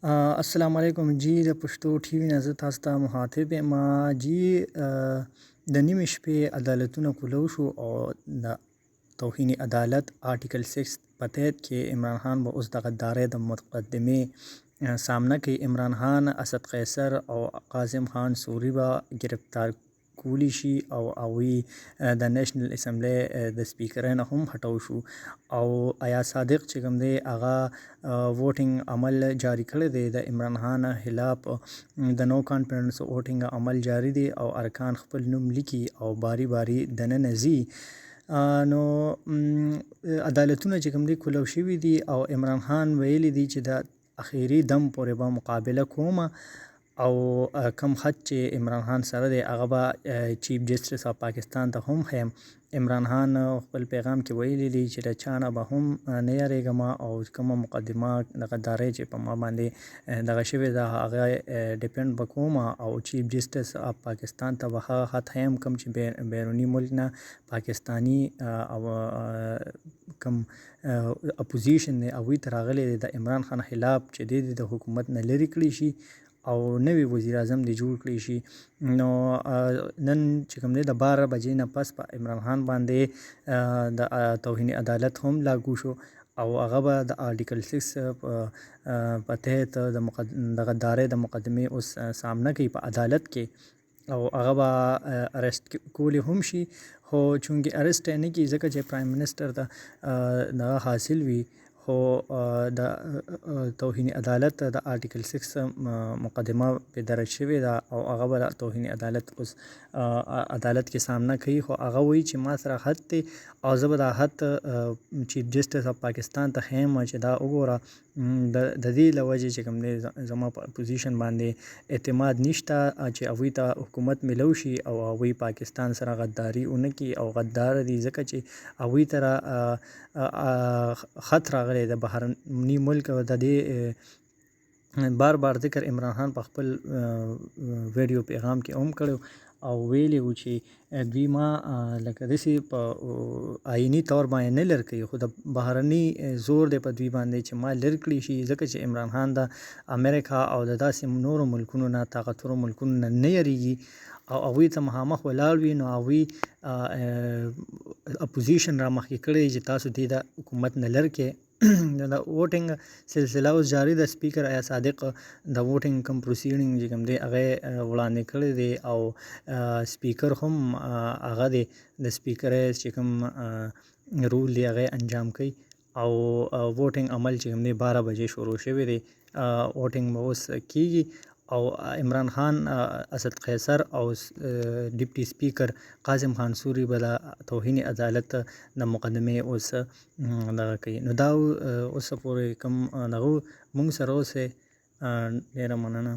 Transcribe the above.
السلام علیکم جی د پښتو ټي وي نه زه تاسو ته مخاطب یم جی د نیمې شپې عدالتونه کولو شو او د توهین عدالت آرټیکل 6 په تحت کې عمران خان به اوس د غدارۍ د مقدمې سامنا کوي. عمران خان، اسد قیصر او قاسم خان سوري به گرفتار کولی شي او هغوی د نیشنل اسمبلی د سپیکرۍ نه هم هټاو شو او ایاز صادق چې کوم دی هغه ووټینګ عمل جاری کړی دی د عمران خان خلاف. د نو کانفیډنس ووټینګ عمل جاری دی او ارکان خپل نوم لیکي او باری باری دننه ځي. نو عدالتونه چې کوم دی کولو شوي دي او عمران خان ویلي دي چې د اخیری دم پورې به مقابله کومه او کم خط چې عمران خان سره دی هغه به چیف جسټس اف پاکستان ته هم ښیم. عمران خان خپل پیغام کې ویلي دي چې د چا نه به هم نه یریږم او کومه مقدمه د غدارۍ چې په ما باندې دغه شوې ده هغه ډیپینډ به کوم او چیف جسټس اف پاکستان ته به هغه خط ښیم کوم چې بیروني ملک نه پاکستاني او کوم اپوزیشن دی هغوی ته راغلی دی د عمران خان خلاف چې دی د حکومت نه لرې کړي شي او نوی وزیر اعظم دی جوړ کړی شي. نو نن چې کوم دی د 12 بجې نه پس په عمران خان باندې د توهین عدالت هم لاګو شو او هغه به د آرټیکل 6 په تحت د غدارۍ د مقدمې اوس سامنا کوي په عدالت کې او هغه به ارسټ کولی هم شي. خو چونکې ارسټ یې نه کیږي ځکه چې پرایم منسټر ته دغه حاصل وي خو د توهین عدالت د آرټیکل 6 مقدمه پې درج شوې ده او هغه به د توهین عدالت اوس عدالت کې سامنا کوي. خو هغه وایي چې ما سره حد دی او زه به دا حد چیف جسټس اف پاکستان ته ښیم چې دا وګوره د دې له وجې چې کوم دی زما په اپوزیشن باندې اعتماد نشته چې هغوی ته حکومت میلو شي او هغوی پاکستان سره غداري ونه کړي او غدار دي ځکه چې هغوی ته خط راغلی د بهرني ملک. د دې بار بار ذکر عمران خان په خپل ویډیو پیغام کې هم کړی او ویلی و چې دوی ما لکه داسې په آئینی طور باندې نه لر کوي خو د بهرني زور دی په دوی باندې چې ما لر کړي شي ځکه چې عمران خان د امریکا او د داسې نورو ملکونو نه طاقتورو ملکونو نه یریږي او هغوی ته مخامخ ولاړ وي. نو هغوی اپوزیشن را مخکې کړی چې تاسو دې د حکومت نه لر کې د ووټینګ سلسله اوس جاری ده. سپیکر ایاز صادق د ووټینګ کوم پروسیډینګ چې کوم دی هغه وړاندې کړی دی او سپیکر هم هغه دی د سپیکرۍ چې کوم رول دی هغه انجام کوي او ووټینګ عمل چې کوم دی 12 بجې شروع شوی دی. ووټینګ به اوس کیږي او عمران خان، اسد قیصر او ډیپټي سپیکر قاسم خان سوري به د توهین عدالت د مقدمې اوس دغه کوي. نو دا اوسه پورې کوم دغه مونږ سره اوسئ. ډېره مننه.